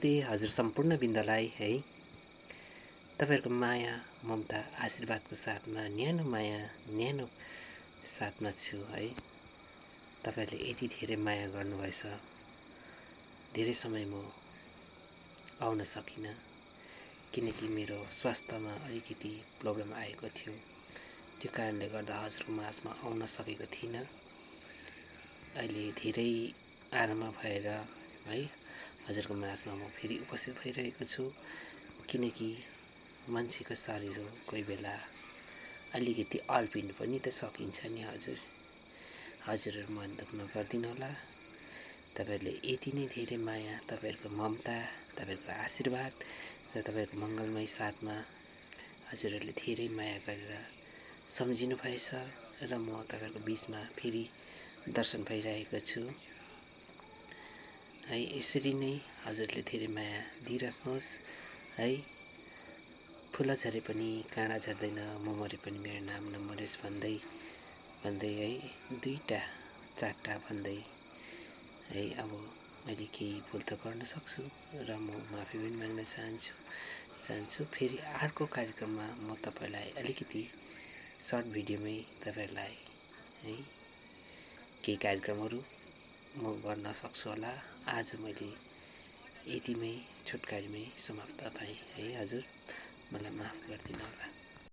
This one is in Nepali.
नमस्ते हजुर सम्पूर्ण बिन्दलाई है। तपाईहरुको माया ममता आशीर्वादको साथमा न्यानो माया न्यानो साथमा छु है। तपाईहरुले यति धेरै माया गर्नुभएछ। धेरै समय म आउन सकिनँ किनकि मेरो स्वास्थ्यमा अलिकति प्रब्लम आएको थियो। त्यो कारणले गर्दा हजुरको माझमा आउन सकेको थिइनँ। अहिले धेरै आराममा भएर है हजुरको माझमा म फेरि उपस्थित भइरहेको छु। किनकि मान्छेको शरीर हो, कोही बेला अलिकति अल्पिनु पनि त सकिन्छ नि हजुर। हजुरहरू मन दुख्न गर्दिनु होला। तपाईहरुले यति नै धेरै माया, तपाईहरुको ममता, तपाईहरुको आशीर्वाद र तपाईहरुको मंगलमय साथमा हजुरहरूले धेरै माया गरेर सम्झिनु भएछ र म तपाईहरुको बीचमा फेरि दर्शन भइरहेको छु है। यसरी नै हजुरले धेरै माया दिइराख्नुहोस् है। फुल झरे पनि काँडा झर्दैन, म मरे पनि मेरो नाम नमरोस् भन्दै है दुईटा चारटा भन्दै है। अब मैले केही भुल त गर्न सक्छु र म माफी पनि माग्न चाहन्छु। फेरि अर्को कार्यक्रममा म तपाईलाई अलिकति सर्ट भिडियोमै तपाईहरुलाई है केही कार्यक्रमहरू म गर्न सक्छु होला। आज मैले यतिमै छोटकारीमै समाप्त भएँ है। हजुर मलाई माफ गरिदिनु होला।